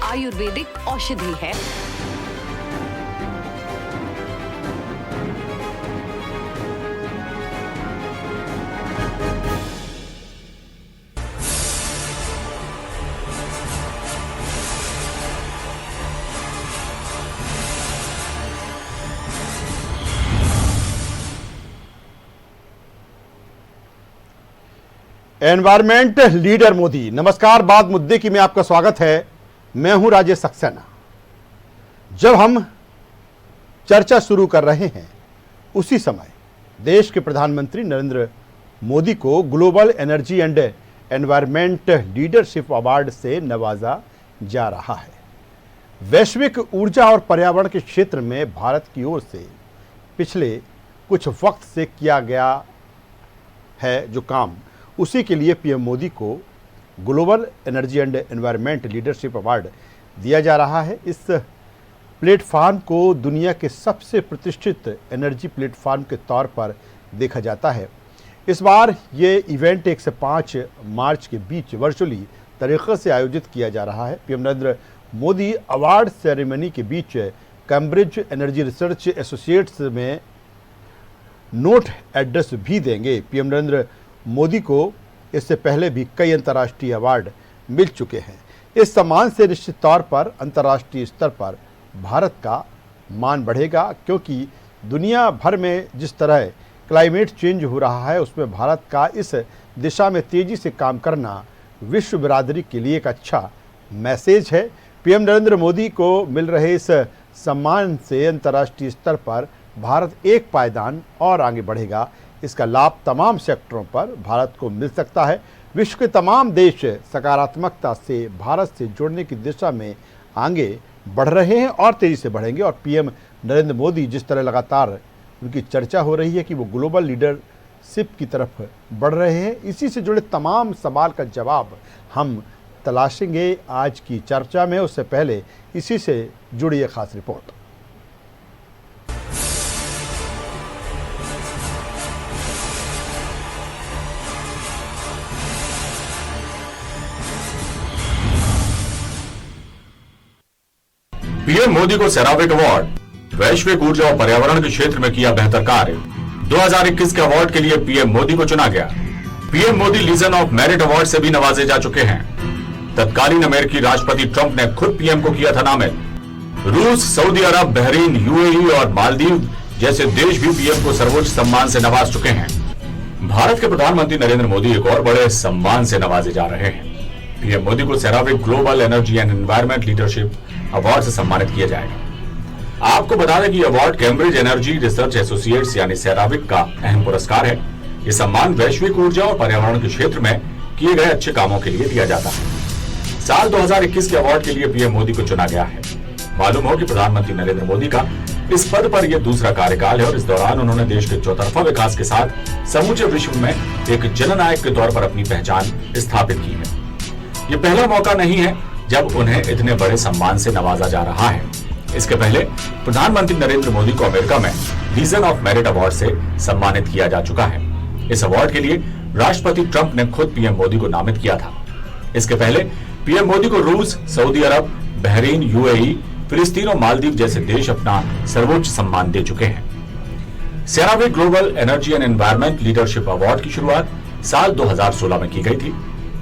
आयुर्वेदिक औषधि है। Environment leader Modi. नमस्कार, बात मुद्दे की में आपका स्वागत है। मैं हूं राजेश सक्सेना। जब हम चर्चा शुरू कर रहे हैं उसी समय देश के प्रधानमंत्री नरेंद्र मोदी को global energy and environment leadership award से नवाजा जा रहा है। वैश्विक ऊर्जा और पर्यावरण के क्षेत्र में भारत की ओर से पिछले कुछ वक्त से किया गया है जो काम, उसी के लिए पीएम मोदी को global energy and environment leadership award दिया जा रहा है। इस प्लेटफार्म को दुनिया के सबसे प्रतिष्ठित एनर्जी प्लेटफार्म के तौर पर देखा जाता है। इस बार ये इवेंट 1 से 5 मार्च के बीच वर्चुअली तरीके से आयोजित किया जा रहा है। PM Narendra Modi award ceremony के बीच कैम्ब्रिज एनर्जी रिसर्च एसोसिएट्स में नोट एड्रेस भी देंगे। पीएम नरेंद्र मोदी को इससे पहले भी कई अंतर्राष्ट्रीय अवार्ड मिल चुके हैं। इस सम्मान से निश्चित तौर पर अंतर्राष्ट्रीय स्तर पर भारत का मान बढ़ेगा, क्योंकि दुनिया भर में जिस तरह क्लाइमेट चेंज हो रहा है उसमें भारत का इस दिशा में तेजी से काम करना विश्व बिरादरी के लिए एक अच्छा मैसेज है। पीएम नरेंद्र मोदी को मिल रहे इस सम्मान से अंतर्राष्ट्रीय स्तर पर भारत एक पायदान और आगे बढ़ेगा। इसका लाभ तमाम सेक्टरों पर भारत को मिल सकता है। विश्व के तमाम देश सकारात्मकता से भारत से जुड़ने की दिशा में आगे बढ़ रहे हैं और तेजी से बढ़ेंगे। और पीएम नरेंद्र मोदी जिस तरह लगातार उनकी चर्चा हो रही है कि वो ग्लोबल लीडरशिप की तरफ बढ़ रहे हैं, इसी से जुड़े तमाम सवाल का जवाब हम तलाशेंगे आज की चर्चा में। उससे पहले इसी से जुड़ी एक खास रिपोर्ट। पीएम मोदी को सेरावीक अवार्ड। वैश्विक ऊर्जा और पर्यावरण के क्षेत्र में किया बेहतर कार्य। 2021 के अवार्ड के लिए पीएम मोदी को चुना गया। PM Modi legion of merit award से भी नवाजे जा चुके हैं। तत्कालीन अमेरिकी राष्ट्रपति ट्रंप ने खुद पीएम को किया था नामित। रूस, सऊदी अरब, बहरीन, यूएई और मालदीव जैसे देश भी पीएम को सर्वोच्च सम्मान से नवाज चुके हैं। भारत के प्रधानमंत्री नरेंद्र मोदी एक और बड़े सम्मान से नवाजे जा रहे हैं। पीएम मोदी को CERAWeek global energy and environment leadership award से सम्मानित किया जाएगा। आपको बता दें कि award Cambridge energy research associates यानी सेरावीक का अहम पुरस्कार है। यह सम्मान वैश्विक ऊर्जा और पर्यावरण के क्षेत्र में किए गए अच्छे कामों के लिए दिया जाता है। साल 2021 के अवार्ड के लिए पीएम मोदी को चुना गया है। मालूम हो कि प्रधानमंत्री नरेंद्र मोदी का इस पद पर यह दूसरा कार्यकाल है और इस दौरान उन्होंने देश के चौतरफा विकास के साथ समूचे विश्व में एक जननायक के तौर पर अपनी पहचान स्थापित की है। ये पहला मौका नहीं है जब उन्हें इतने बड़े सम्मान से नवाजा जा रहा है। इसके पहले प्रधानमंत्री नरेंद्र मोदी को अमेरिका में लीजन ऑफ मेरिट अवार्ड से सम्मानित किया जा चुका है। इस अवार्ड के लिए राष्ट्रपति ट्रंप ने खुद पीएम मोदी को नामित किया था। इसके पहले पीएम मोदी को रूस, सऊदी अरब, बहरीन, यूएई, फिलिस्तीन और मालदीव जैसे देश अपना सर्वोच्च सम्मान दे चुके हैं। CERAWeek global energy and environment leadership award की शुरुआत साल 2016 में की गई थी।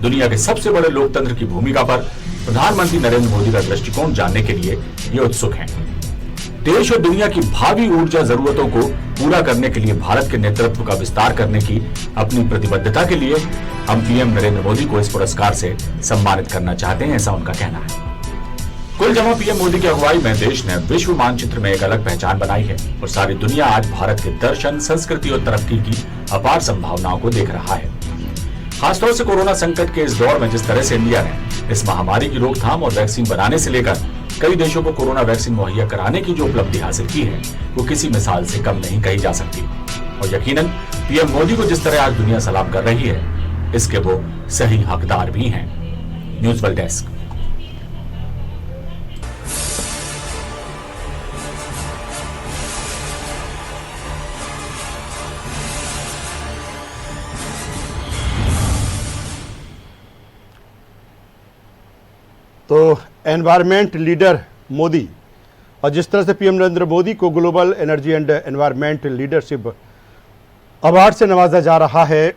दुनिया के सबसे बड़े लोकतंत्र की भूमिका पर प्रधानमंत्री नरेंद्र मोदी का दृष्टिकोण जानने के लिए ये उत्सुक हैं। देश और दुनिया की भावी ऊर्जा जरूरतों को पूरा करने के लिए भारत के नेतृत्व का विस्तार करने की अपनी प्रतिबद्धता के लिए हम पीएम नरेंद्र मोदी को इस पुरस्कार से सम्मानित करना चाहते हैं, ऐसा उनका कहना है। कुल जमा पीएम मोदी की अगुवाई में देश ने विश्व मानचित्र में एक अलग पहचान बनाई है और सारी दुनिया आज भारत के दर्शन, संस्कृति और तरक्की की अपार संभावनाओं को देख रहा है। खासतौर से कोरोना संकट के इस दौर में जिस तरह से इंडिया ने इस महामारी की रोकथाम और वैक्सीन बनाने से लेकर कई देशों को कोरोना वैक्सीन मुहैया कराने की जो उपलब्धि हासिल की है वो किसी मिसाल से कम नहीं कही जा सकती। और यकीनन पीएम मोदी को जिस तरह आज दुनिया सलाम कर रही है, इसके वो सही हकदार भी हैं। News world desk. तो एनवायरमेंट लीडर मोदी, और जिस तरह से पीएम नरेंद्र मोदी को global energy and environment leadership award से नवाजा जा रहा है,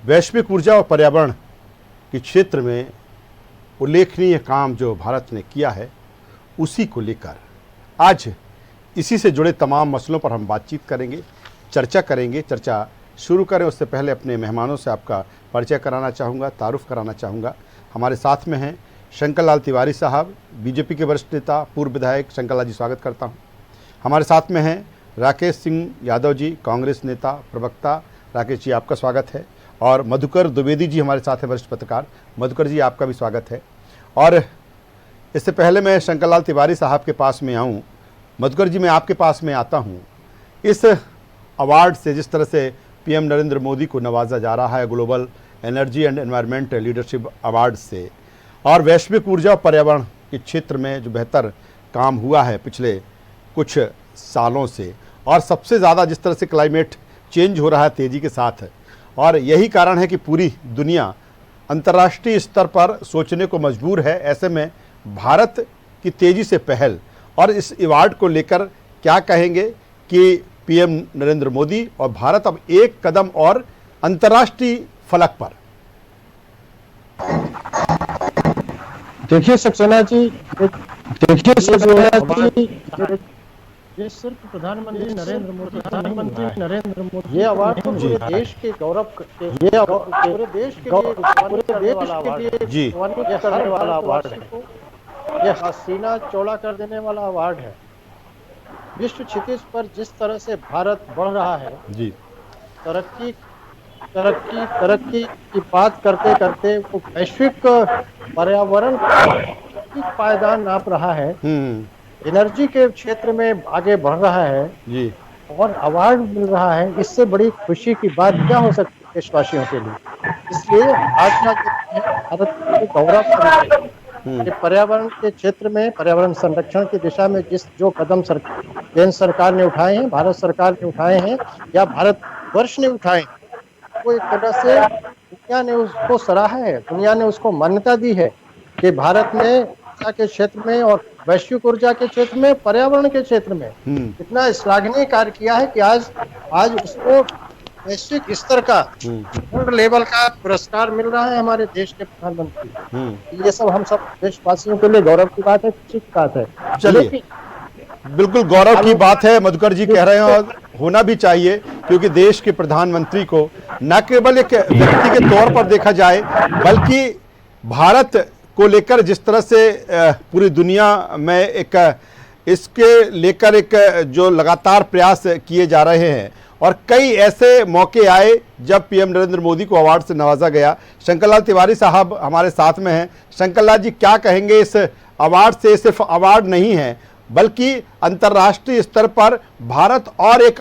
वैश्विक ऊर्जा और पर्यावरण के क्षेत्र में उल्लेखनीय काम जो भारत ने किया है, उसी को लेकर आज इसी से जुड़े तमाम मसलों पर हम बातचीत करेंगे, चर्चा करेंगे। चर्चा शुरू करें उससे पहले अपने मेहमानों से आपका परिचय कराना चाहूँगा, तारुफ कराना चाहूँगा। हमारे साथ में हैं शंकर लाल तिवारी साहब, बीजेपी के वरिष्ठ नेता, पूर्व विधायक। शंकर लाल जी, स्वागत करता हूँ। हमारे साथ में हैं राकेश सिंह यादव जी, कांग्रेस नेता, प्रवक्ता। राकेश जी, आपका स्वागत है। और मधुकर द्विवेदी जी हमारे साथ हैं, वरिष्ठ पत्रकार। मधुकर जी, आपका भी स्वागत है। और इससे पहले मैं शंकर लाल तिवारी साहब के पास में आऊँ, मधुकर जी मैं आपके पास में आता हूँ। इस अवार्ड से, जिस तरह से पीएम नरेंद्र मोदी को नवाजा जा रहा है global energy and environment leadership award से, और वैश्विक ऊर्जा और पर्यावरण के क्षेत्र में जो बेहतर काम हुआ है पिछले कुछ सालों से, और सबसे ज़्यादा जिस तरह से क्लाइमेट चेंज हो रहा है तेज़ी के साथ, और यही कारण है कि पूरी दुनिया अंतर्राष्ट्रीय स्तर पर सोचने को मजबूर है। ऐसे में भारत की तेज़ी से पहल, और इस अवार्ड को लेकर क्या कहेंगे कि पीएम नरेंद्र मोदी और भारत अब एक कदम और अंतर्राष्ट्रीय फलक पर। देखिए सक्सेना जी, ये सिर्फ प्रधानमंत्री नरेंद्र मोदी ये अवार्ड तो पूरे देश के गौरव, ये पूरे देश के लिए करने वाला अवार्ड है। यह हसीना चौड़ा कर देने वाला अवार्ड है। विश्व क्षितिज पर जिस तरह से भारत बढ़ रहा है जी, तरक्की की बात करते करते वो वैश्विक पर्यावरण की पायदान नाप रहा है, एनर्जी के क्षेत्र में आगे बढ़ रहा है जी, और अवार्ड मिल रहा है। इससे बड़ी खुशी की बात क्या हो सकती है देशवासियों के लिए। इसलिए आज भारत के गौरव कि पर्यावरण के क्षेत्र में, पर्यावरण संरक्षण की दिशा में जो कदम केंद्र सरकार ने उठाए हैं, भारत सरकार ने उठाए हैं, या भारत वर्ष ने उठाए हैं, वो एक तरह से दुनिया ने उसको सराहा है, दुनिया ने उसको मान्यता दी है कि भारत ने ऊर्जा के क्षेत्र में और वैश्विक ऊर्जा के क्षेत्र में, पर्यावरण के क्षेत्र में इतना श्लाघनीय कार्य किया है कि आज उसको वैश्विक स्तर का वर्ल्ड लेवल का पुरस्कार मिल रहा है हमारे देश के प्रधानमंत्री। ये सब हम सब देशवासियों के लिए गौरव की बात है, खुशी की बात है। चलिए, बिल्कुल गौरव की बात है, मधुकर जी कह रहे हैं, और होना भी चाहिए, क्योंकि देश के प्रधानमंत्री को न केवल एक व्यक्ति के तौर पर देखा जाए, बल्कि भारत को लेकर जिस तरह से पूरी दुनिया में एक इसके लेकर एक जो लगातार प्रयास किए जा रहे हैं, और कई ऐसे मौके आए जब पीएम नरेंद्र मोदी को अवार्ड से नवाजा गया। शंकर लाल तिवारी साहब हमारे साथ में हैं। शंकर लाल जी, क्या कहेंगे इस अवार्ड से? सिर्फ अवार्ड नहीं है, बल्कि अंतर्राष्ट्रीय स्तर पर भारत और एक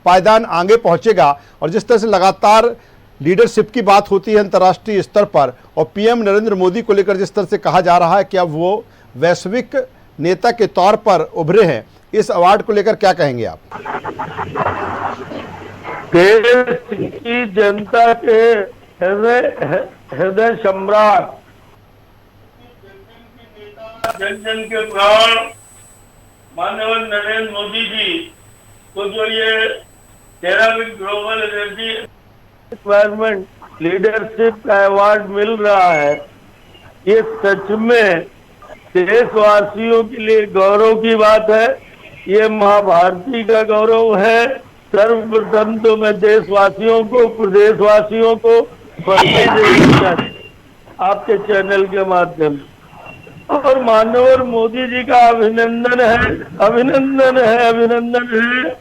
पायदान आगे पहुंचेगा, और जिस तरह से लगातार लीडरशिप की बात होती है अंतर्राष्ट्रीय स्तर पर, और पीएम नरेंद्र मोदी को लेकर जिस तरह से कहा जा रहा है कि अब वो वैश्विक नेता के तौर पर उभरे हैं, इस अवार्ड को लेकर क्या कहेंगे आप? देश की जनता के हृदय सम्राट, जन जन के प्राण माननीय नरेंद्र मोदी जी को जो ये 13वीं ग्लोबल एनर्जी एनवायरमेंट लीडरशिप का अवार्ड मिल रहा है, ये सच में देशवासियों के लिए गौरव की बात है। ये महाभारती का गौरव है। सर्वप्रथम तो मैं देशवासियों को, प्रदेशवासियों को बधाई देना चाहता हूं आपके चैनल के माध्यम से, और माननीय मोदी जी का अभिनंदन है, अभिनंदन है, अभिनंदन है।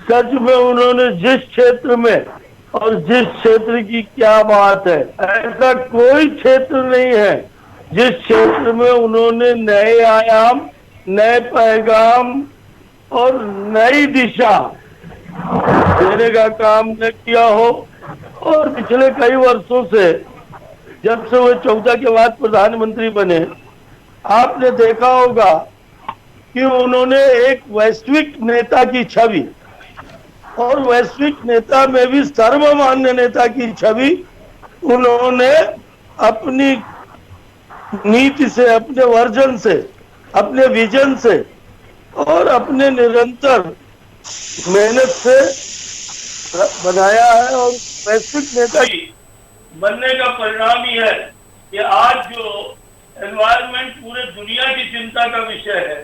सच में उन्होंने जिस क्षेत्र में, और जिस क्षेत्र की क्या बात है, ऐसा कोई क्षेत्र नहीं है जिस क्षेत्र में उन्होंने नए आयाम, नए पैगाम और नई दिशा देने का काम न किया हो। और पिछले कई वर्षों से, जब से वो 14 के बाद प्रधानमंत्री बने, आपने देखा होगा कि उन्होंने एक वैश्विक नेता की छवि, और वैश्विक नेता में भी सर्वमान्य नेता की छवि उन्होंने अपनी नीति से, अपने वर्जन से, अपने विजन से और अपने निरंतर मेहनत से बनाया है। और वैश्विक नेता बनने का परिणाम ही है कि आज जो एनवायरनमेंट पूरे दुनिया की चिंता का विषय है,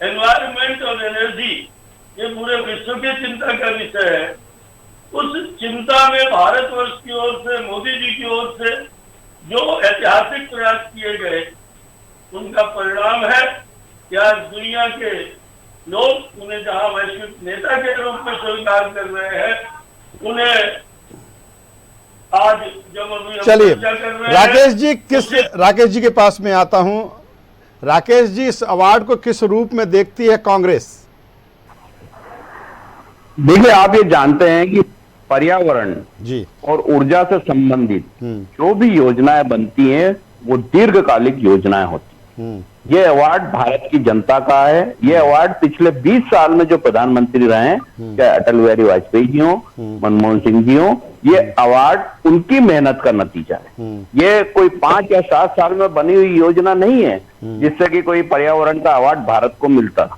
एनवायरनमेंट और एनर्जी ये पूरे विश्व की चिंता का विषय है। उस चिंता में भारतवर्ष की ओर से, मोदी जी की ओर से जो ऐतिहासिक प्रयास किए गए, उनका परिणाम है कि आज दुनिया के लोग उन्हें जहां वैश्विक नेता के रूप में स्वीकार कर रहे हैं, उन्हें आज जब अभी चलिए चर्चा कर रहे हैं, राकेश जी के पास में आता हूं। राकेश जी, इस अवार्ड को किस रूप में देखती है कांग्रेस? देखिए, आप ये जानते हैं कि पर्यावरण जी और ऊर्जा से संबंधित जो भी योजनाएं बनती हैं वो दीर्घकालिक योजनाएं होती हैं। ये अवार्ड भारत की जनता का है। ये अवार्ड पिछले 20 साल में जो प्रधानमंत्री रहे हैं, चाहे अटल बिहारी वाजपेयी जी हो, मनमोहन सिंह जी हो, ये अवार्ड उनकी मेहनत का नतीजा है। ये कोई 5 या 7 साल में बनी हुई योजना नहीं है जिससे कि कोई पर्यावरण का अवार्ड भारत को मिलता।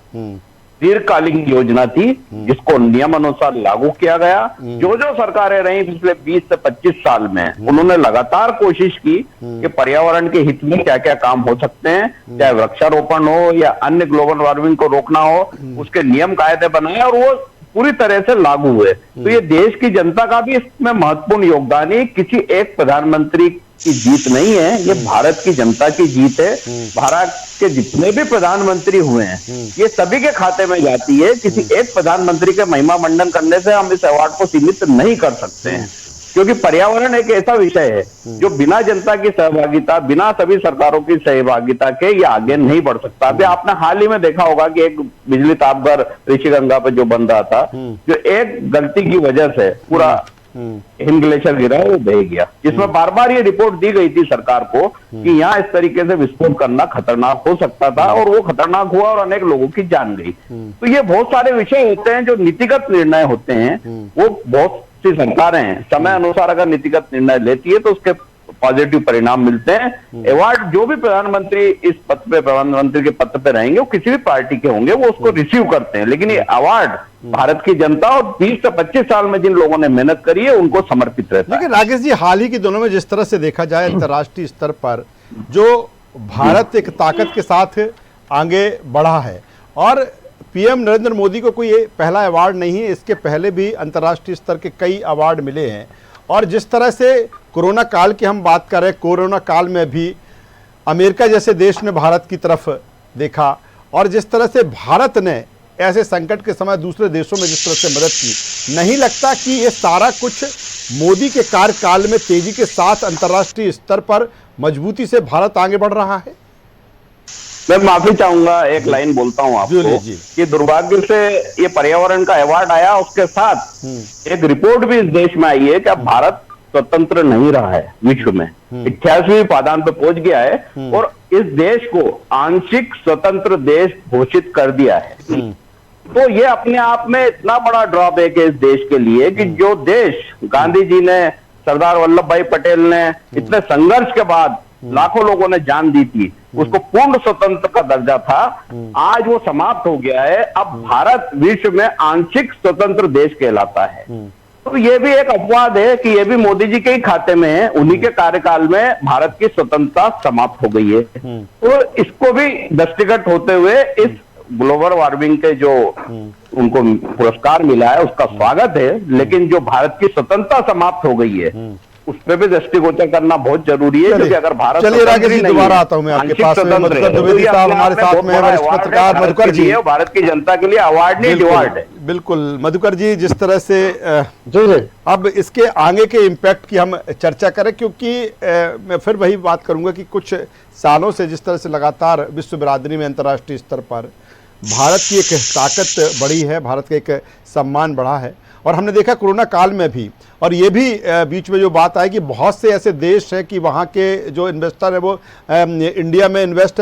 दीर्घकालीन योजना थी जिसको नियम अनुसार लागू किया गया। जो जो सरकारें रही पिछले 20 से 25 साल में, उन्होंने लगातार कोशिश की कि पर्यावरण के हित में क्या क्या काम हो सकते हैं, चाहे वृक्षारोपण हो या अन्य ग्लोबल वार्मिंग को रोकना हो, उसके नियम कायदे बनाए और वो पूरी तरह से लागू हुए। तो ये देश की जनता का भी इसमें महत्वपूर्ण योगदान है। किसी एक प्रधानमंत्री की जीत नहीं है, ये भारत की जनता की जीत है। भारत के जितने भी प्रधानमंत्री हुए हैं, ये सभी के खाते में जाती है। किसी एक प्रधानमंत्री के महिमा मंडन करने से हम इस अवार्ड को सीमित नहीं कर सकते हैं, क्योंकि पर्यावरण एक ऐसा विषय है जो बिना जनता की सहभागिता, बिना सभी सरकारों की सहभागिता के ये आगे नहीं बढ़ सकता। अभी आपने हाल ही में देखा होगा कि एक बिजली तापघर ऋषिगंगा पे जो बन रहा था, जो एक गलती की वजह से पूरा हिम ग्लेशियर गिरा, वो बह गया, जिसमें बार बार ये रिपोर्ट दी गई थी सरकार को कि यहाँ इस तरीके से विस्फोट करना खतरनाक हो सकता था, और वो खतरनाक हुआ और अनेक लोगों की जान गई। तो ये बहुत सारे विषय होते हैं जो नीतिगत निर्णय होते हैं। वो बहुत सी सरकारें समय अनुसार अगर नीतिगत निर्णय लेती है तो उसके पॉजिटिव परिणाम मिलते हैं। अवार्ड जो भी प्रधानमंत्री इस पद पे, प्रधानमंत्री के पद पे रहेंगे, वो किसी भी पार्टी के होंगे, वो उसको रिसीव करते हैं। लेकिन ये अवार्ड भारत की जनता और 20 से 25 साल में जिन लोगों ने मेहनत करी है उनको समर्पित रहता है। लेकिन राकेश जी, हाल ही के दिनों में जिस तरह से देखा जाए अंतर्राष्ट्रीय स्तर पर जो भारत एक ताकत के साथ आगे बढ़ा है, और पीएम नरेंद्र मोदी को कोई ये पहला अवार्ड नहीं है, इसके पहले भी अंतर्राष्ट्रीय स्तर के कई अवार्ड मिले हैं। और जिस तरह से कोरोना काल की हम बात कर रहे हैं, कोरोना काल में भी अमेरिका जैसे देश ने भारत की तरफ देखा, और जिस तरह से भारत ने ऐसे संकट के समय दूसरे देशों में जिस तरह से मदद की, नहीं लगता कि ये सारा कुछ मोदी के कार्यकाल में तेजी के साथ अंतर्राष्ट्रीय स्तर पर मजबूती से भारत आगे बढ़ रहा है? मैं माफी चाहूंगा, एक लाइन बोलता हूं आपको कि दुर्भाग्य से ये पर्यावरण का अवार्ड आया, उसके साथ एक रिपोर्ट भी इस देश में आई है कि अब भारत स्वतंत्र नहीं रहा है विश्व में, 88वें पायदान पे पहुंच गया है और इस देश को आंशिक स्वतंत्र देश घोषित कर दिया है। तो ये अपने आप में इतना बड़ा ड्रॉबैक है इस देश के लिए कि जो देश गांधी जी ने, सरदार वल्लभ भाई पटेल ने इतने संघर्ष के बाद लाखों लोगों ने जान दी थी, उसको पूर्ण स्वतंत्र का दर्जा था, आज वो समाप्त हो गया है। अब भारत विश्व में आंशिक स्वतंत्र देश कहलाता है। तो ये भी एक अपवाद है कि ये भी मोदी जी के ही खाते में है, उन्हीं के कार्यकाल में भारत की स्वतंत्रता समाप्त हो गई है। तो इसको भी दृष्टिगत होते हुए इस ग्लोबल वार्मिंग के जो उनको पुरस्कार मिला है उसका स्वागत है, लेकिन जो भारत की स्वतंत्रता समाप्त हो गई है उस पर भी दृष्टिगोचर करना बहुत जरूरी है, क्योंकि अगर भारत, चलिए राकेश जी, दोबारा आता हूं मैं आपके पास में। मधुकर द्विवेदी साहब हमारे साथ में, वरिष्ठ पत्रकार मधुकर जी, भारत की जनता के लिए अवार्ड नहीं, रिवॉर्ड है। बिल्कुल मधुकर जी, जिस तरह से अब इसके आगे के इम्पैक्ट की हम चर्चा करें, क्योंकि मैं फिर वही बात करूंगा कि कुछ सालों से जिस तरह से लगातार विश्व बिरादरी में अंतर्राष्ट्रीय स्तर पर भारत की एक ताकत बढ़ी है, भारत का एक सम्मान बढ़ा है, और हमने देखा कोरोना काल में भी, और ये भी बीच में जो बात आई कि बहुत से ऐसे देश हैं कि वहाँ के जो इन्वेस्टर है वो इंडिया में इन्वेस्ट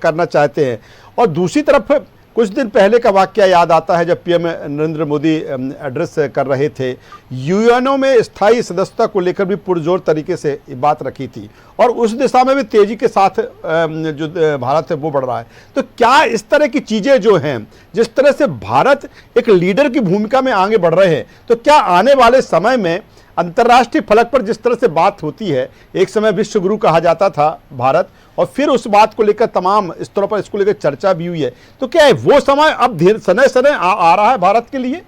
करना चाहते हैं, और दूसरी तरफ कुछ दिन पहले का वाकया याद आता है जब पीएम नरेंद्र मोदी एड्रेस कर रहे थे। यूएनओ में स्थायी सदस्यता को लेकर भी पुरजोर तरीके से बात रखी थी और उस दिशा में भी तेजी के साथ जो भारत है वो बढ़ रहा है। तो क्या इस तरह की चीज़ें जो हैं, जिस तरह से भारत एक लीडर की भूमिका में आगे बढ़ रहे हैं, तो क्या आने वाले समय में अंतर्राष्ट्रीय फलक पर जिस तरह से बात होती है, एक समय विश्व गुरु कहा जाता था भारत, और फिर उस बात को लेकर तमाम स्तरों पर इसको लेकर चर्चा भी हुई है, तो क्या है वो समय अब समय आ रहा है भारत के लिए?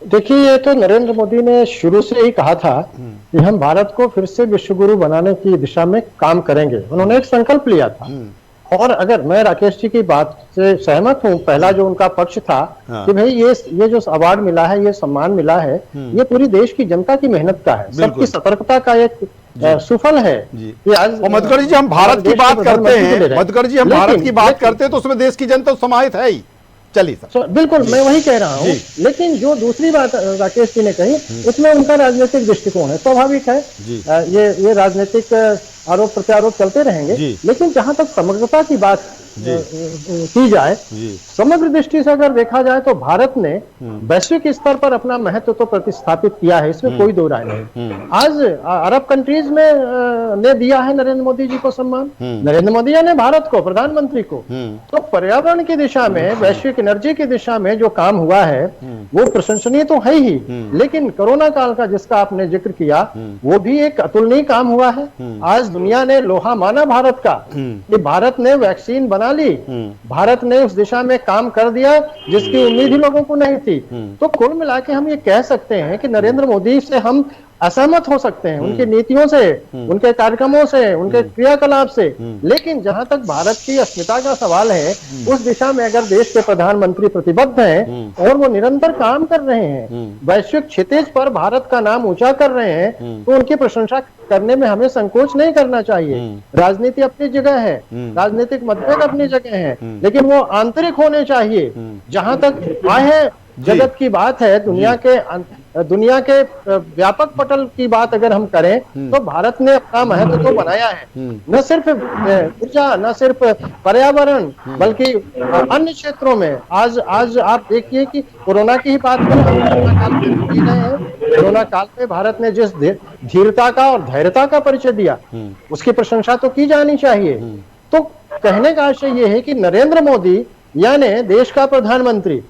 देखिए, ये तो नरेंद्र मोदी ने शुरू से ही कहा था कि हम भारत को फिर से विश्व गुरु बनाने की दिशा में काम करेंगे। उन्होंने एक संकल्प लिया था। और अगर मैं राकेश जी की बात से सहमत हूँ, पहला जो उनका पक्ष था कि भाई ये जो अवार्ड मिला है, ये सम्मान मिला है, ये पूरी देश की जनता की मेहनत का है, सबकी सतर्कता का एक सुफल है कि आज। मधुकर जी, हम भारत की बात करते हैं, मधुकर जी हम भारत की बात करते हैं तो उसमें देश की जनता समाहित है ही। चलिए सर। बिल्कुल, मैं वही कह रहा हूँ। लेकिन जो दूसरी बात राकेश जी ने कही, उसमें उनका राजनीतिक दृष्टिकोण है, स्वाभाविक है। ये राजनीतिक आरोप प्रत्यारोप चलते रहेंगे। लेकिन जहां तक समग्रता की बात की जाए, समग्र दृष्टि से अगर देखा जाए तो भारत ने वैश्विक स्तर पर अपना महत्व तो प्रतिस्थापित किया है, इसमें कोई दो राय नहीं। आज अरब कंट्रीज में ने दिया है नरेंद्र मोदी जी को सम्मान, नरेंद्र मोदी ने भारत को, प्रधानमंत्री को। तो पर्यावरण की दिशा में, वैश्विक एनर्जी की दिशा में जो काम हुआ है वो प्रशंसनीय तो है ही, लेकिन कोरोना काल का जिसका आपने जिक्र किया, वो भी एक अतुलनीय काम हुआ है। आज दुनिया ने लोहा माना भारत का कि भारत ने वैक्सीन बना ली, भारत ने उस दिशा में काम कर दिया जिसकी उम्मीद ही लोगों को नहीं थी। तो कुल मिला के हम ये कह सकते हैं कि नरेंद्र मोदी से हम असहमत हो सकते हैं, उनकी नीतियों से, उनके कार्यक्रमों से, उनके क्रियाकलाप से, लेकिन जहां तक भारत की अस्मिता का सवाल है, उस दिशा में अगर देश के प्रधानमंत्री प्रतिबद्ध हैं और वो निरंतर काम कर रहे हैं, वैश्विक क्षितिज पर भारत का नाम ऊंचा कर रहे हैं, तो उनकी प्रशंसा करने में हमें संकोच नहीं करना चाहिए। राजनीति अपनी जगह है, राजनीतिक मतभेद अपनी जगह है, लेकिन वो आंतरिक होने चाहिए। जहां तक बाह्य जगत की बात है, दुनिया के व्यापक पटल की बात अगर हम करें, तो भारत ने अपना महत्व तो बनाया है, न सिर्फ ऊर्जा, न सिर्फ पर्यावरण, बल्कि अन्य क्षेत्रों में। आज आप देखिए कि कोरोना की ही बात करें, कोरोना काल में भारत ने जिस धीरता का और धैर्यता का परिचय दिया, उसकी प्रशंसा तो की जानी चाहिए। तो कहने का आशय यह है कि नरेंद्र मोदी यानी देश का प्रधानमंत्री,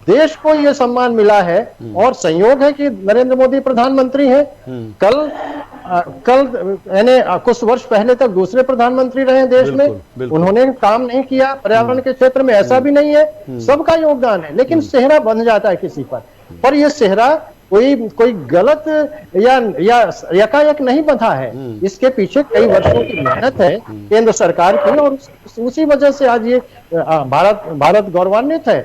देश को यह सम्मान मिला है और संयोग है कि नरेंद्र मोदी प्रधानमंत्री हैं। कल यानी कुछ वर्ष पहले तक दूसरे प्रधानमंत्री रहे देश में, उन्होंने काम नहीं किया पर्यावरण के क्षेत्र में, ऐसा भी नहीं है, सबका योगदान है, लेकिन सेहरा बन जाता है किसी पर यह सेहरा कोई गलत या एकाएक नहीं बंधा है, इसके पीछे कई वर्षों की मेहनत है केंद्र सरकार की, और उसी वजह से आज ये भारत गौरवान्वित है।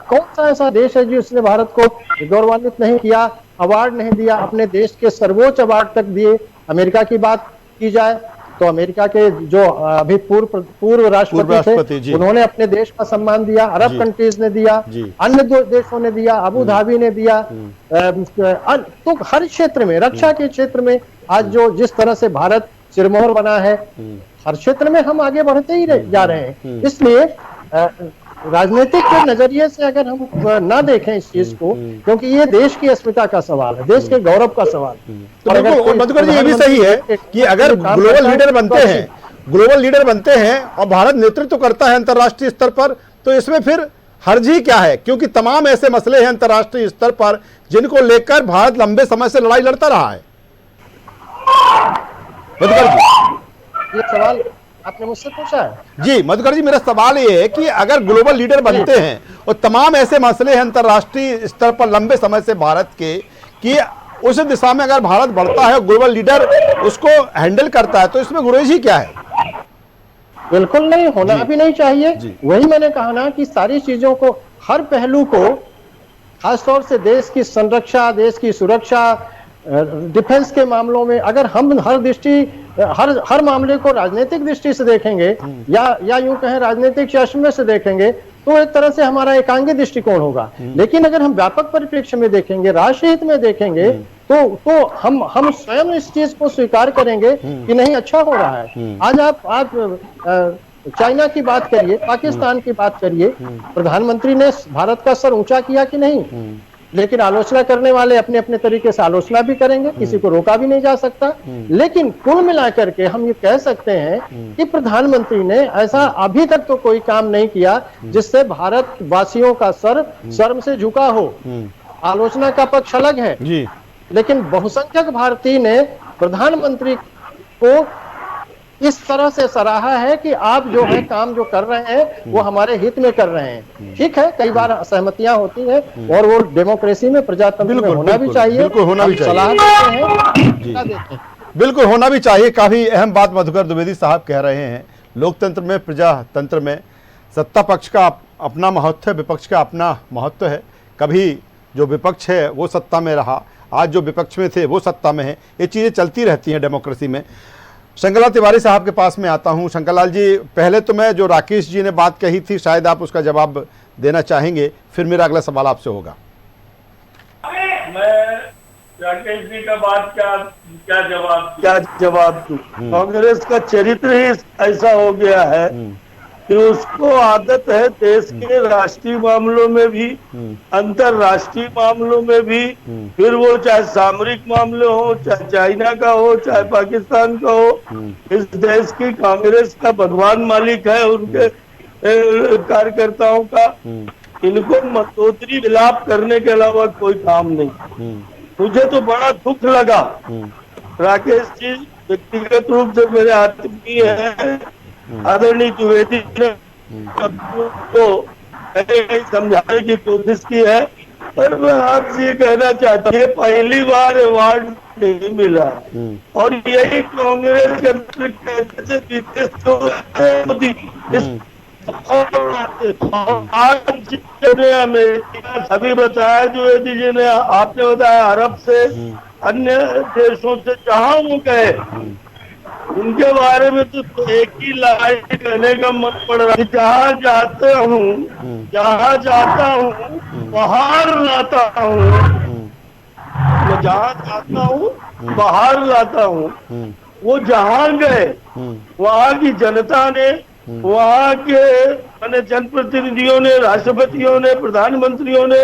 कौन सा ऐसा देश है जिसने भारत को गौरवान्वित नहीं किया, अवार्ड नहीं दिया, अपने देश के सर्वोच्च अवार्ड तक दिए। अमेरिका की बात की जाए तो अमेरिका के जो अभी पूर्व राष्ट्रपति थे, उन्होंने अपने देश का सम्मान दिया, अरब कंट्रीज ने दिया, अन्य देशों ने दिया, अबू धाबी ने दिया। तो हर क्षेत्र में, रक्षा के क्षेत्र में आज जिस तरह से भारत सिरमौर बना है, हर क्षेत्र में हम आगे बढ़ते ही जा रहे हैं। इसलिए राजनीतिक के नजरिए से अगर हम ना देखें इस चीज को, क्योंकि ये देश की अस्मिता का सवाल है, देश के गौरव का सवाल है। तो मधुकर जी, ये भी सही है कि अगर ग्लोबल लीडर बनते हैं और भारत नेतृत्व करता है अंतर्राष्ट्रीय स्तर पर, तो इसमें फिर हर्ज ही क्या है, क्योंकि तमाम ऐसे मसले हैं अंतर्राष्ट्रीय स्तर पर जिनको लेकर भारत लंबे समय से लड़ाई लड़ता रहा है। मधुकर जी, ये सवाल आपने मुझसे पूछा है। जी मधुकर जी, मेरा सवाल ये है कि अगर ग्लोबल लीडर बनते हैं और तमाम ऐसे मसले हैं अंतर्राष्ट्रीय स्तर पर लंबे समय से भारत के, कि उस दिशा में अगर भारत बढ़ता है, ग्लोबल लीडर उसको हैंडल करता है, तो इसमें गुरेज ही क्या है? बिल्कुल नहीं, होना भी नहीं चाहिए। वही मैंने कहा ना कि सारी चीजों को, हर पहलू को, खासतौर से देश की संरक्षा, देश की सुरक्षा, डिफेंस के मामलों में अगर हम हर मामले को राजनीतिक दृष्टि से देखेंगे या यूं कहें राजनीतिक चश्मे से देखेंगे, तो एक तरह से हमारा एकांगी दृष्टिकोण होगा। लेकिन अगर हम व्यापक परिप्रेक्ष्य में देखेंगे, राष्ट्र हित में देखेंगे, तो हम स्वयं इस चीज को स्वीकार करेंगे कि नहीं, अच्छा हो रहा है। आज आप चाइना की बात करिए, पाकिस्तान की बात करिए, प्रधानमंत्री ने भारत का सर ऊंचा किया कि नहीं? लेकिन आलोचना करने वाले अपने अपने तरीके से आलोचना भी करेंगे, किसी को रोका भी नहीं जा सकता। लेकिन कुल मिलाकर के हम ये कह सकते हैं कि प्रधानमंत्री ने ऐसा अभी तक तो कोई काम नहीं किया जिससे भारत वासियों का सर शर्म से झुका हो। आलोचना का पक्ष अलग है जी, लेकिन बहुसंख्यक भारतीय ने प्रधानमंत्री को इस तरह से सराहा है कि आप जो है काम जो कर रहे हैं वो हमारे हित में कर रहे हैं। ठीक है, कई बार असहमतियां होती हैं और वो डेमोक्रेसी में, प्रजातंत्र में होना भी चाहिए, बिल्कुल होना भी चाहिए। सलाह देते हैं, बिल्कुल होना भी चाहिए। काफी अहम बात मधुकर द्विवेदी साहब कह रहे हैं। लोकतंत्र में, प्रजातंत्र में सत्ता पक्ष का अपना महत्व है, विपक्ष का अपना महत्व है। कभी जो विपक्ष है वो सत्ता में रहा, आज जो विपक्ष में थे वो सत्ता में है। ये चीज़ें चलती रहती हैं डेमोक्रेसी में। शंकरलाल तिवारी साहब के पास में आता हूं। शंकरलाल जी, पहले तो मैं जो राकेश जी ने बात कही थी शायद आप उसका जवाब देना चाहेंगे, फिर मेरा अगला सवाल आपसे होगा। मैं राकेश जी का बात क्या जवाब दूं? कांग्रेस का चरित्र ही ऐसा हो गया है कि उसको आदत है देश के राष्ट्रीय मामलों में भी, अंतरराष्ट्रीय मामलों में भी, फिर वो चाहे सामरिक मामले हो, चाहे चाइना का हो, चाहे पाकिस्तान का हो, इस देश की कांग्रेस का भगवान मालिक है उनके कार्यकर्ताओं का। इनको मतोदरी विलाप करने के अलावा कोई काम नहीं। मुझे तो बड़ा दुख लगा, राकेश जी व्यक्तिगत रूप से मेरे आत्मीय है, आदरणीय द्विवेदी ने को समझाने की कोशिश की है, पर मैं आपसे ये कहना चाहता हूँ, ये पहली बार अवार्ड नहीं मिला और यही कांग्रेस के सभी बताया द्विवेदी जी ने, आपने बताया अरब से, अन्य देशों से जहाँ वो गए उनके बारे में तो एक ही लाइन कहने का मन पड़ रहा है, जहाँ जाता हूँ बाहर लाता हूँ, मैं जहाँ जाता हूँ बाहर लाता हूँ। वो जहाँ गए वहाँ की जनता ने, वहाँ के जनप्रतिनिधियों ने, राष्ट्रपतियों ने, प्रधानमंत्रियों ने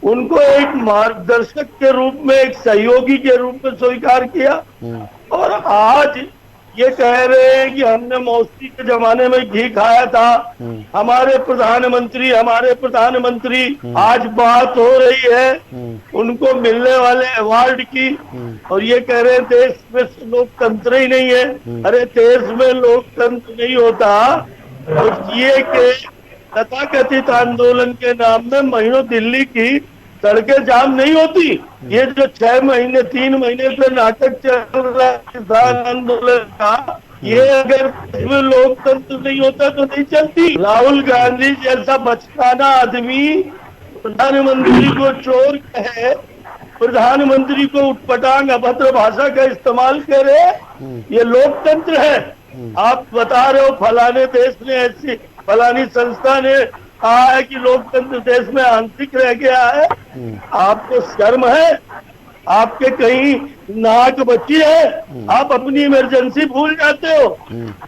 उनको एक मार्गदर्शक के रूप में, एक सहयोगी के रूप में स्वीकार किया। और आज ये कह रहे हैं कि हमने मौसी के जमाने में घी खाया था, हमारे प्रधानमंत्री आज बात हो रही है उनको मिलने वाले अवार्ड की, और ये कह रहे हैं देश में लोकतंत्र ही नहीं है। अरे देश में लोकतंत्र नहीं होता तो ये के तथाकथित आंदोलन के नाम में महीनों दिल्ली की सड़कें जाम नहीं होती। ये जो 6 महीने 3 महीने से नाटक चल रहा है किसान आंदोलन का, ये अगर लोकतंत्र नहीं होता तो नहीं चलती। राहुल गांधी जैसा बचकाना आदमी प्रधानमंत्री को चोर कहे, प्रधानमंत्री को उटपटांग अभद्र भाषा का इस्तेमाल करे, ये लोकतंत्र है? आप बता रहे हो फलाने देश ने ऐसी, फलानी संस्था ने कहा है कि लोकतंत्र देश में आंतरिक रह गया है। आपको शर्म है? आपके कहीं नाक बची है? आप अपनी इमरजेंसी भूल जाते हो,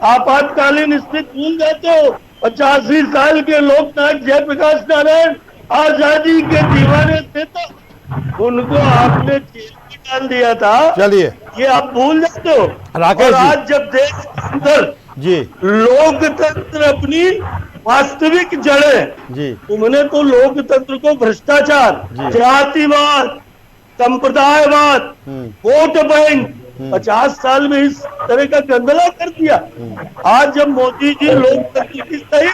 आपातकालीन स्थिति भूल जाते हो। 85 साल के लोकनायक जयप्रकाश नारायण आजादी के दीवाने थे तो उनको आपने जेल में डाल दिया था। चलिए, ये आप भूल जाते हो। राकेश और आज जब देश के अंदर जी लोकतंत्र अपनी वास्तविक जड़ें जी, तुमने तो लोकतंत्र को भ्रष्टाचार, जातिवाद, संप्रदायवाद, वोट बैंक 50 साल में इस तरह का गंदला कर दिया। आज जब मोदी जी लोकतंत्र की सही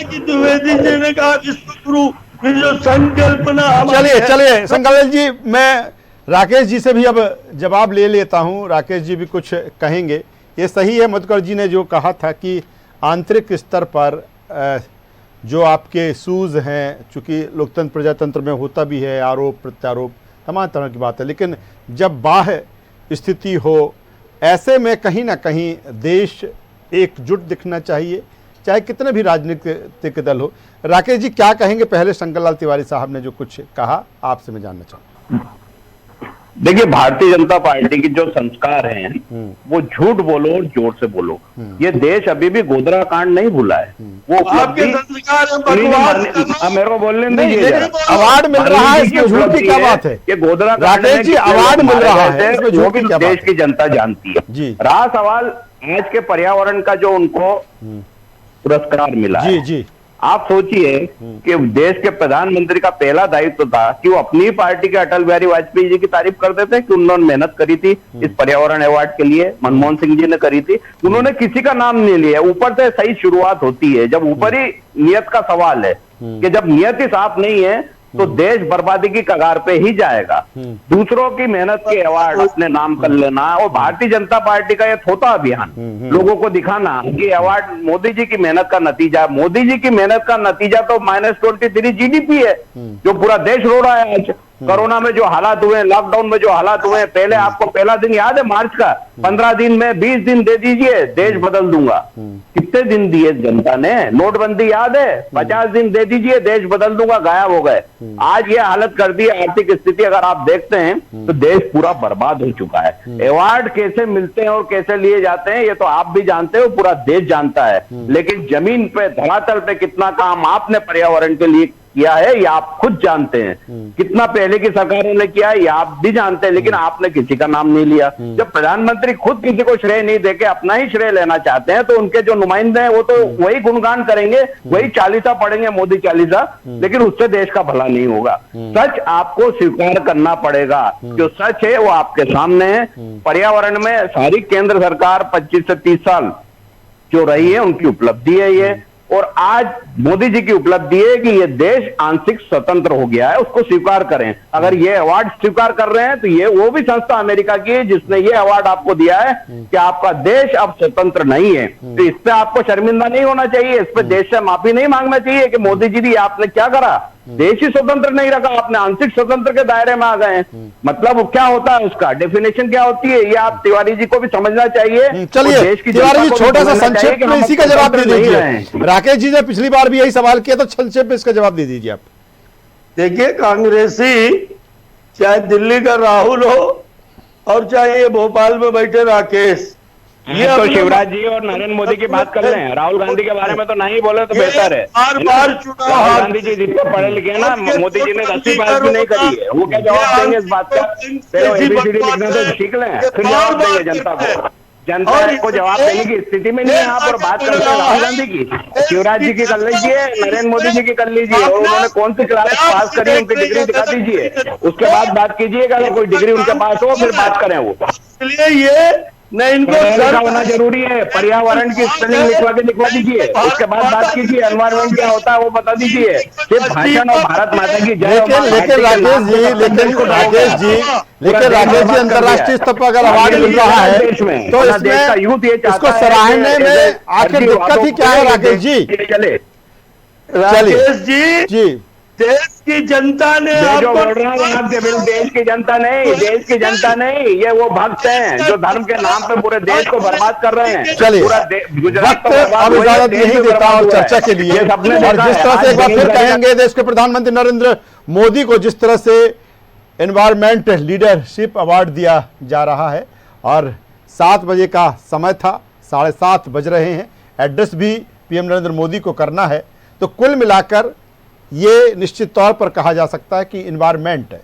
की द्विवेदी जी ने कहा विश्वगुरु की जो संकल्पना, चलिए शंकरलाल जी, मैं राकेश जी से भी अब जवाब ले लेता हूं। राकेश जी भी कुछ कहेंगे। ये सही है मधुकर जी ने जो कहा था कि आंतरिक स्तर पर जो आपके इशूज़ हैं, चूँकि लोकतंत्र प्रजातंत्र में होता भी है आरोप प्रत्यारोप, तमाम तरह की बात है, लेकिन जब बाह्य स्थिति हो ऐसे में कहीं ना कहीं देश एकजुट दिखना चाहिए, चाहे कितने भी राजनीतिक दल हो। राकेश जी क्या कहेंगे? पहले शंकरलाल तिवारी साहब ने जो कुछ कहा आपसे मैं जानना चाहूँगा। देखिए, भारतीय जनता पार्टी की जो संस्कार हैं वो झूठ बोलो और जोर से बोलो। ये देश अभी भी गोधरा कांड नहीं भूला है। वो आपके संस्कार हैं बकवास। मेरे को बोलने दीजिए। अवार्ड मिल रहा है, इसमें झूठ की क्या बात है? ये गोधरा राकेश जी, अवार्ड मिल रहा है, इसमें झूठ की क्या बात है? देश की जनता जानती है जी। रहा सवाल आज के पर्यावरण का जो उनको पुरस्कार मिला जी है। जी, आप सोचिए कि देश के प्रधानमंत्री का पहला दायित्व था कि वो अपनी पार्टी के अटल बिहारी वाजपेयी जी की तारीफ करते थे कि उन्होंने मेहनत करी थी इस पर्यावरण अवार्ड के लिए। मनमोहन सिंह जी ने करी थी, उन्होंने किसी का नाम नहीं लिया। ऊपर से सही शुरुआत होती है जब ऊपर ही नियत का सवाल है कि जब नियत ही साफ नहीं है तो देश बर्बादी की कगार पे ही जाएगा। दूसरों की मेहनत के अवार्ड अपने नाम कर लेना और भारतीय जनता पार्टी का यह थोथा अभियान लोगों को दिखाना कि अवार्ड मोदी जी की मेहनत का नतीजा। मोदी जी की मेहनत का नतीजा तो -23 जीडीपी है जो पूरा देश रो रहा है आज। कोरोना में जो हालात हुए, लॉकडाउन में जो हालात हुए, पहले आपको पहला दिन याद है मार्च का, 15 दिन में 20 दिन दे दीजिए देश बदल दूंगा। कितने दिन दिए जनता ने? नोटबंदी याद है, 50 दिन दे दीजिए देश बदल दूंगा, गायब हो गए। आज ये हालत कर दी है आर्थिक स्थिति अगर आप देखते हैं तो देश पूरा बर्बाद हो चुका है। अवार्ड कैसे मिलते हैं और कैसे लिए जाते हैं ये तो आप भी जानते हो, पूरा देश जानता है। लेकिन जमीन पे, धरातल पे कितना काम आपने पर्यावरण के लिए किया है ये आप खुद जानते हैं। कितना पहले की सरकारों ने किया है ये आप भी जानते हैं, लेकिन आपने किसी का नाम नहीं लिया। जब प्रधानमंत्री खुद किसी को श्रेय नहीं देके अपना ही श्रेय लेना चाहते हैं तो उनके जो नुमाइंदे हैं वो तो वही गुणगान करेंगे, वही चालीसा पढ़ेंगे, मोदी चालीसा, लेकिन उससे देश का भला नहीं होगा। सच आपको स्वीकार करना पड़ेगा, जो सच है वो आपके सामने है। पर्यावरण में सारी केंद्र सरकार 25 से 30 साल जो रही है उनकी उपलब्धि है ये, और आज मोदी जी की उपलब्धि है कि ये देश आंशिक स्वतंत्र हो गया है, उसको स्वीकार करें। अगर ये अवार्ड स्वीकार कर रहे हैं तो ये वो भी संस्था अमेरिका की है जिसने ये अवार्ड आपको दिया है कि आपका देश अब स्वतंत्र नहीं है। तो इस पे आपको शर्मिंदा नहीं होना चाहिए, इस पे देश से माफी नहीं मांगना चाहिए कि मोदी जी आपने क्या करा, देश ही स्वतंत्र नहीं रखा, आपने आंशिक स्वतंत्र के दायरे में आ गए हैं। मतलब क्या होता है, उसका डेफिनेशन क्या होती है, ये आप तिवारी जी को भी समझना चाहिए। चलिए तिवारी जी, छोटा सा संक्षेप में इसी का जवाब दे दीजिए। राकेश जी ने पिछली बार भी यही सवाल किया तो संक्षेप में इसका जवाब दे दीजिए आप। देखिए, कांग्रेसी चाहे दिल्ली का राहुल हो और चाहे ये भोपाल में बैठे राकेश, ये तो शिवराज जी और नरेंद्र मोदी की बात कर रहे हैं। राहुल गांधी के बारे में तो नहीं बोले तो बेहतर है। बार चुनाव राहुल गांधी जी जितने पढ़े लिखे हैं ना, मोदी जी ने 10वीं पास भी नहीं करी है, वो क्या जवाब देंगे इस बात का? पहले ABCD लिखना तो सीख लें, फिर जवाब देंगे जनता को। जनता को जवाब देने की स्थिति में नहीं है आप, और बात करते हैं राहुल गांधी की। शिवराज जी की कर लीजिए, नरेंद्र मोदी जी की कर लीजिए, और उन्होंने कौन सी क्लास पास करी उनकी डिग्री दिखा दीजिए, उसके बाद बात कीजिएगा। अगर कोई डिग्री उनके पास हो फिर बात करें। वो इसलिए ये नहीं, इनको लिखा होना जरूरी है। पर्यावरण की स्पेलिंग लिखवा दीजिए, उसके बाद बात कीजिए। एनवायरमेंट क्या होता है वो बता दीजिए, सिर्फ भाषण और भारत माता की जय। लेकिन राकेश जी अंतर्राष्ट्रीय स्तर पर अगर अवार्ड मिल रहा है तो इसमें इसको सराहने में आखिर दिक्कत ही क्या है? राकेश जी चले, राकेश जी, देश की जनता ने जो बोल रहा हूँ आपके बिल, देश की जनता नहीं, देश की जनता नहीं, ये वो भक्त हैं जो धर्म के नाम पे पूरे देश को बर्बाद कर रहे हैं। चलिए, वक्त अब इजाजत नहीं देता और चर्चा के लिए, और जिस तरह से एक बार फिर कहेंगे देश के प्रधानमंत्री नरेंद्र मोदी को जिस तरह से एनवायरमेंट लीडरशिप अवार्ड दिया जा रहा है, और 7 बजे का समय था, 7:30 बज रहे हैं, एड्रेस भी पीएम नरेंद्र मोदी को करना है, तो कुल मिलाकर ये निश्चित तौर पर कहा जा सकता है कि इन्वायरमेंट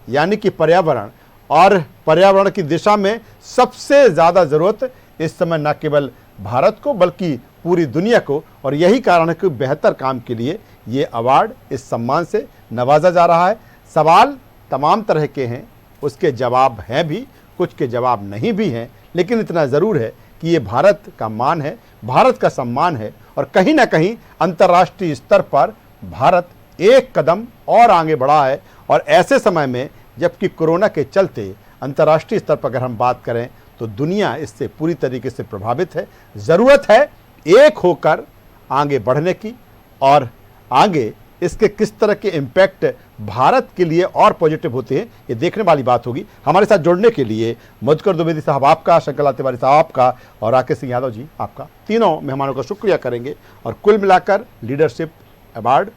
यानी कि पर्यावरण, और पर्यावरण की दिशा में सबसे ज़्यादा ज़रूरत इस समय न केवल भारत को बल्कि पूरी दुनिया को, और यही कारण है कि बेहतर काम के लिए ये अवार्ड, इस सम्मान से नवाजा जा रहा है। सवाल तमाम तरह के हैं, उसके जवाब हैं भी, कुछ के जवाब नहीं भी हैं, लेकिन इतना ज़रूर है कि ये भारत का मान है, भारत का सम्मान है, और कहीं ना कहीं अंतर्राष्ट्रीय स्तर पर भारत एक कदम और आगे बढ़ा है। और ऐसे समय में जबकि कोरोना के चलते अंतर्राष्ट्रीय स्तर पर अगर हम बात करें तो दुनिया इससे पूरी तरीके से प्रभावित है। ज़रूरत है एक होकर आगे बढ़ने की, और आगे इसके किस तरह के इम्पैक्ट भारत के लिए और पॉजिटिव होते हैं ये देखने वाली बात होगी। हमारे साथ जुड़ने के लिए मधुकर द्विवेदी साहब आपका, शंकर लाल तिवारी साहब आपका, और राकेश सिंह यादव जी आपका, तीनों मेहमानों का शुक्रिया करेंगे। और कुल मिलाकर leadership award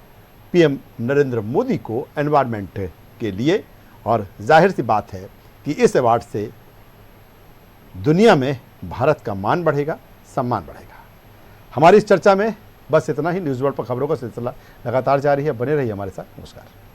PM Narendra Modi को एनवायरमेंट के लिए, और जाहिर सी बात है कि इस अवार्ड से दुनिया में भारत का मान बढ़ेगा, सम्मान बढ़ेगा। हमारी इस चर्चा में बस इतना ही। न्यूज़ वर्ल्ड पर खबरों का सिलसिला लगातार जारी है, बने रहिए हमारे साथ। नमस्कार।